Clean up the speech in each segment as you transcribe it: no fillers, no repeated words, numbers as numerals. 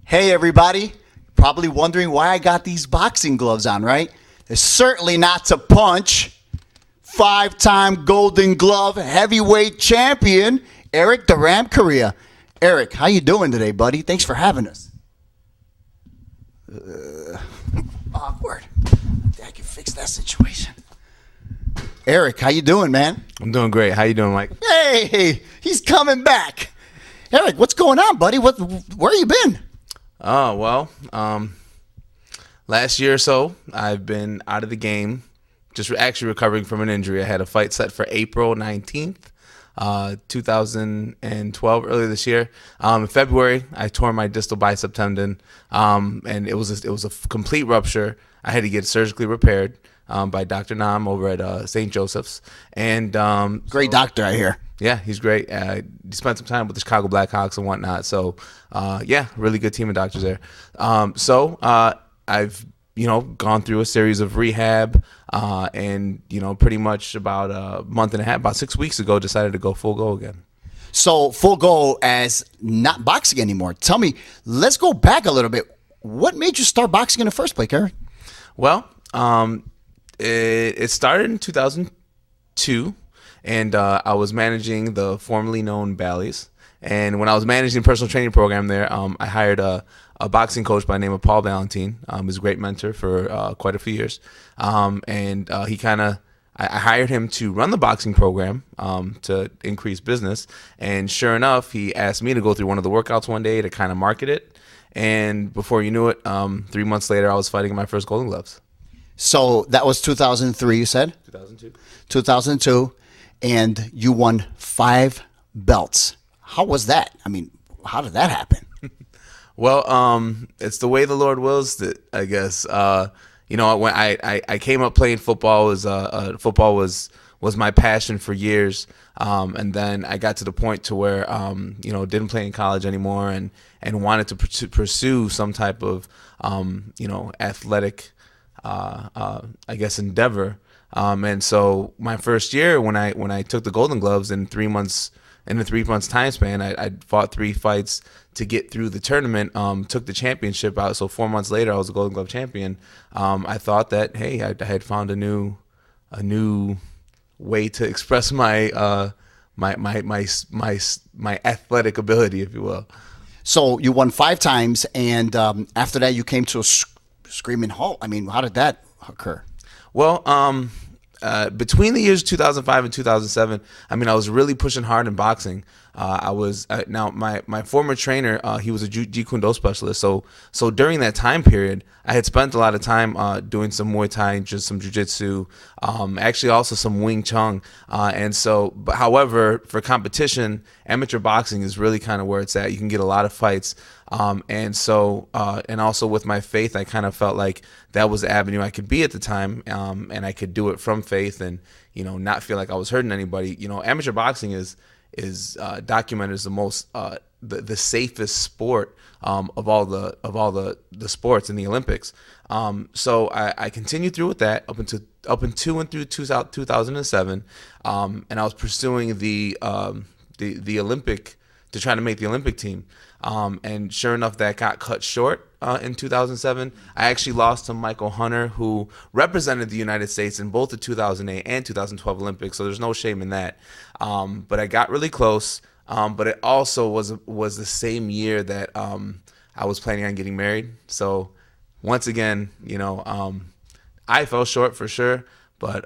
Hey, everybody. Probably wondering why I got these boxing gloves on, right? It's certainly not to punch. 5-time Golden Glove heavyweight champion, Erick the Ram Correa. Erick, how you doing today, buddy? Thanks for having us. Awkward. I can fix that situation. Erick, how you doing, man? I'm doing great. How you doing, Mike? Hey, he's coming back. Erick, what's going on, buddy? Where you been? Oh, well, last year or so, I've been out of the game, just actually recovering from an injury. I had a fight set for April 19th, 2012, earlier this year. In February, I tore my distal bicep tendon, and it was a complete rupture. I had to get surgically repaired by Dr. Nam over at St. Joseph's. And great doctor, I hear. Yeah, he's great. He spent some time with the Chicago Blackhawks and whatnot. So, yeah, really good team of doctors there. I've, gone through a series of rehab and, pretty much about a month and a half, about 6 weeks ago, decided to go full go again. So full go as not boxing anymore. Tell me, let's go back a little bit. What made you start boxing in the first place, Erick? Well, it started in 2002. And I was managing the formerly known Bally's. And when I was managing the personal training program there, I hired a boxing coach by the name of Paul Valentine. He was a great mentor for quite a few years. I hired him to run the boxing program to increase business. And sure enough, he asked me to go through one of the workouts one day to kind of market it. And before you knew it, 3 months later, I was fighting in my first Golden Gloves. So that was 2003, you said? 2002. 2002. And you won 5 belts. How was that? I mean, how did that happen? Well, it's the way the Lord wills it, I guess. When I came up playing football, football was my passion for years. And then I got to the point to where, didn't play in college anymore and wanted to pursue some type of, athletic, endeavor. And so my first year when I took the Golden Gloves in 3 months, in a 3 months time span, I fought 3 fights to get through the tournament, took the championship out. So 4 months later, I was a Golden Glove champion. I thought that, hey, I had found a new way to express my athletic ability, if you will. So you won 5 times. And after that, you came to a screaming halt. I mean, how did that occur? Well, between the years 2005 and 2007, I was really pushing hard in boxing. Now my former trainer, he was a Jeet Kune Do specialist. So during that time period, I had spent a lot of time doing some Muay Thai, just some Jiu-Jitsu, actually also some Wing Chun. However, for competition, amateur boxing is really kind of where it's at. You can get a lot of fights. And also with my faith, I kind of felt like that was the avenue I could be at the time, and I could do it from faith and, not feel like I was hurting anybody. Amateur boxing is documented as the most, the safest sport, of all the sports in the Olympics. So I continued through with that up until and through 2007. And I was pursuing the Olympic, to try to make the Olympic team. And sure enough, that got cut short in 2007. I actually lost to Michael Hunter, who represented the United States in both the 2008 and 2012 Olympics, so there's no shame in that. But I got really close, but it also was the same year that I was planning on getting married. So once again, I fell short for sure, but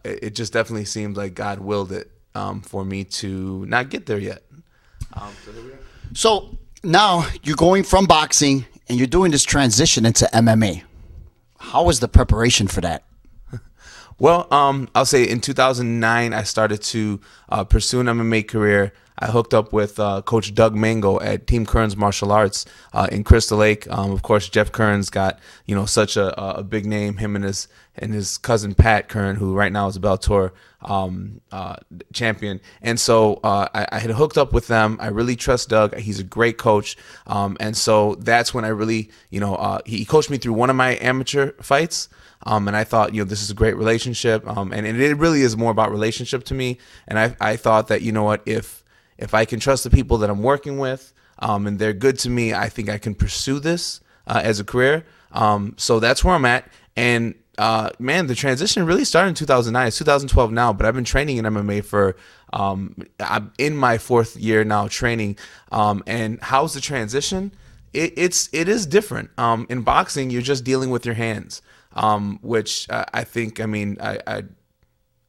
it just definitely seemed like God willed it for me to not get there yet. So now you're going from boxing and you're doing this transition into MMA. How was the preparation for that? Well, I'll say in 2009, I started to pursue an MMA career. I hooked up with Coach Doug Mango at Team Kearns Martial Arts in Crystal Lake. Of course, Jeff Kearns got such a big name. Him and his cousin Pat Kern, who right now is a Bellator champion. And so I had hooked up with them. I really trust Doug. He's a great coach. And so that's when I really, he coached me through one of my amateur fights. And I thought, this is a great relationship. And it really is more about relationship to me. And I thought that, if I can trust the people that I'm working with, and they're good to me. I think I can pursue this as a career. So that's where I'm at. And man, the transition really started in 2009. It's 2012 now, but I've been training in MMA for I'm in my 4th year now training. And how's the transition? It is different. In boxing, you're just dealing with your hands, which I think. I mean,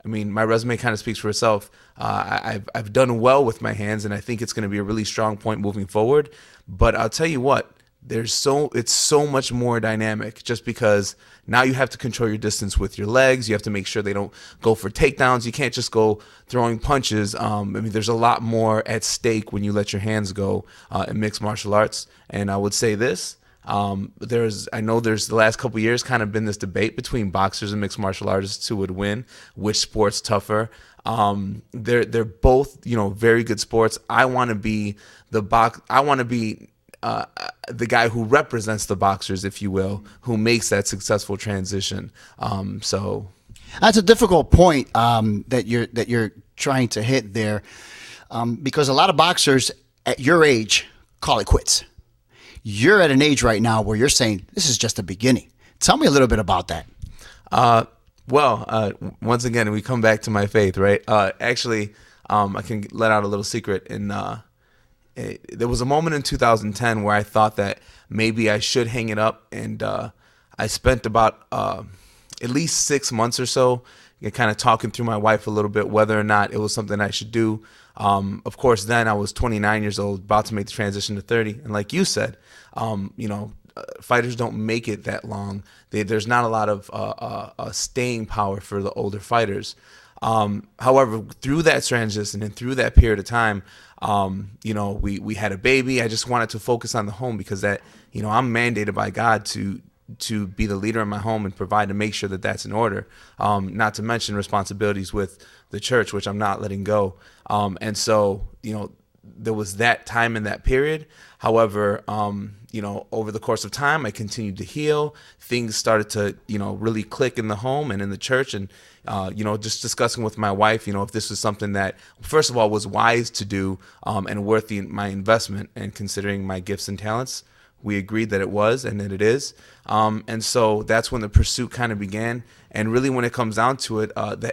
my resume kind of speaks for itself. I've done well with my hands, and I think it's going to be a really strong point moving forward. But I'll tell you what, it's so much more dynamic, just because now you have to control your distance with your legs. You have to make sure they don't go for takedowns. You can't just go throwing punches. I mean, there's a lot more at stake when you let your hands go in mixed martial arts. And I would say this. I know there's the last couple of years kind of been this debate between boxers and mixed martial artists who would win, which sport's tougher. They're both, very good sports. I want to be the guy who represents the boxers, if you will, who makes that successful transition. So that's a difficult point that you're trying to hit there, because a lot of boxers at your age call it quits. You're at an age right now where you're saying this is just the beginning. Tell me a little bit about that. Once again, we come back to my faith, right? Actually, I can let out a little secret. There was a moment in 2010 where I thought that maybe I should hang it up, and I spent about at least 6 months or so kind of talking through my wife a little bit whether or not it was something I should do. Of course, then I was 29 years old, about to make the transition to 30. And like you said, fighters don't make it that long. There's not a lot of staying power for the older fighters. However, through that transition and through that period of time, we had a baby. I just wanted to focus on the home because that, I'm mandated by God to be the leader in my home and provide to make sure that that's in order. Not to mention responsibilities with the church, which I'm not letting go. And so, there was that time in that period. However, over the course of time, I continued to heal. Things started to, really click in the home and in the church. And, just discussing with my wife, if this was something that, first of all, was wise to do and worth my investment, and considering my gifts and talents, we agreed that it was and that it is. And so that's when the pursuit kind of began. And really, when it comes down to it,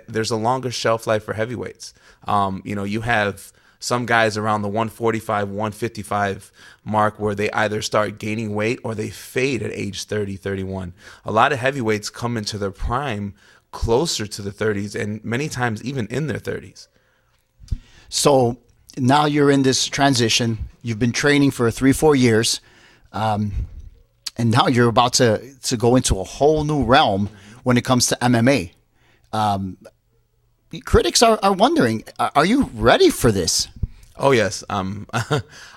there's a longer shelf life for heavyweights. You have some guys around the 145, 155 mark where they either start gaining weight or they fade at age 30, 31. A lot of heavyweights come into their prime closer to the 30s, and many times even in their 30s. So now you're in this transition. You've been training for 3-4 years. And now you're about to go into a whole new realm when it comes to MMA. Critics are wondering, are you ready for this? Oh, yes. I'm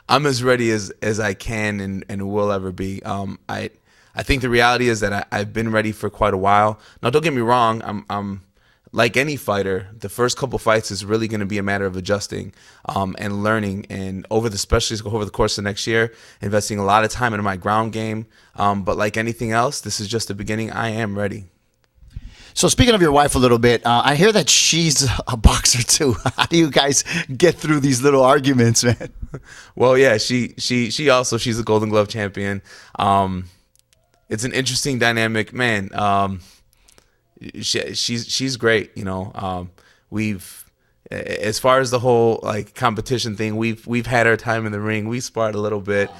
as ready as I can and will ever be. I think the reality is that I've been ready for quite a while. Now, don't get me wrong. I'm like any fighter, the first couple fights is really going to be a matter of adjusting and learning. And especially over the course of next year, investing a lot of time into my ground game. But like anything else, this is just the beginning. I am ready. So speaking of your wife a little bit, I hear that she's a boxer too. How do you guys get through these little arguments, man? Well, yeah, she's a Golden Glove champion. It's an interesting dynamic, man. She's great, we've, as far as the whole competition thing, we've had our time in the ring. We sparred a little bit.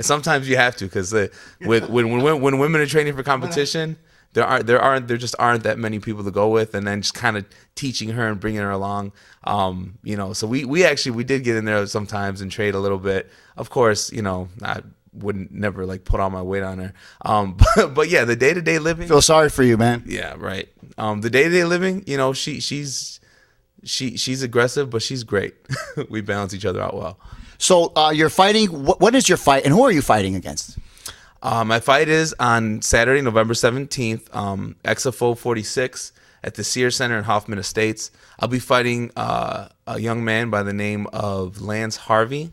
Sometimes you have to, because when women are training for competition, there just aren't that many people to go with, and then just kind of teaching her and bringing her along. So we did get in there sometimes and trade a little bit. Of course, I wouldn't never put all my weight on her. But yeah, the day-to-day living. Feel sorry for you, man. Yeah, right. The day-to-day living, she's aggressive, but she's great. We balance each other out well. So you're fighting. What is your fight, and who are you fighting against? My fight is on Saturday, November 17th, XFO 46 at the Sears Centre in Hoffman Estates. I'll be fighting a young man by the name of Lance Harvey.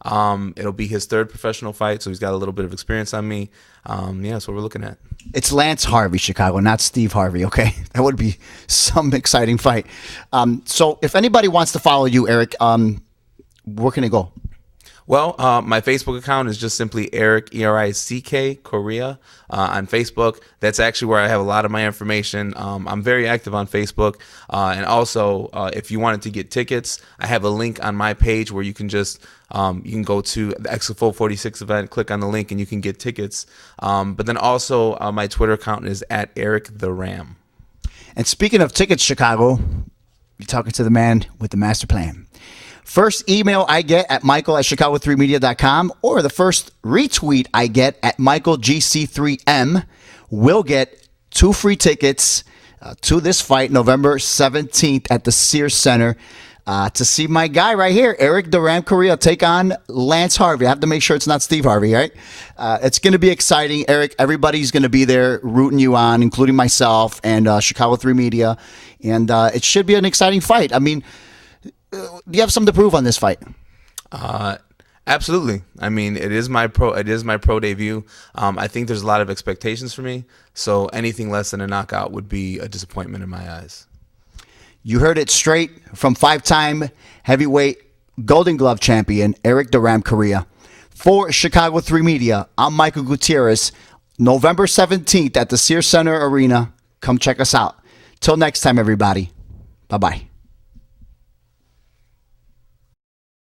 It'll be his third professional fight, so he's got a little bit of experience on me. That's what we're looking at. It's Lance Harvey, Chicago, not Steve Harvey, okay? That would be some exciting fight. So if anybody wants to follow you, Erick, where can they go? Well, my Facebook account is just simply Erick, Erick Correa on Facebook. That's actually where I have a lot of my information. I'm very active on Facebook. And also, if you wanted to get tickets, I have a link on my page where you can just you can go to the Expo 46 event, click on the link, and you can get tickets. But then also, my Twitter account is at Erick the Ram. And speaking of tickets, Chicago, you're talking to the man with the master plan. First email I get at michael@chicago3media.com or the first retweet I get at michaelgc3m will get 2 free tickets to this fight November 17th at the Sears Centre to see my guy right here, Erick the Ram Correa, take on Lance Harvey. I have to make sure it's not Steve Harvey, right? It's going to be exciting. Erick, everybody's going to be there rooting you on, including myself and Chicago 3 Media. And it should be an exciting fight. I mean, do you have something to prove on this fight? Absolutely. I mean, it is my pro debut. I think there's a lot of expectations for me. So anything less than a knockout would be a disappointment in my eyes. You heard it straight from 5-time heavyweight Golden Glove champion Erick the Ram Correa. For Chicago 3 Media, I'm Michael Gutierrez. November 17th at the Sears Centre Arena. Come check us out. Till next time, everybody. Bye-bye.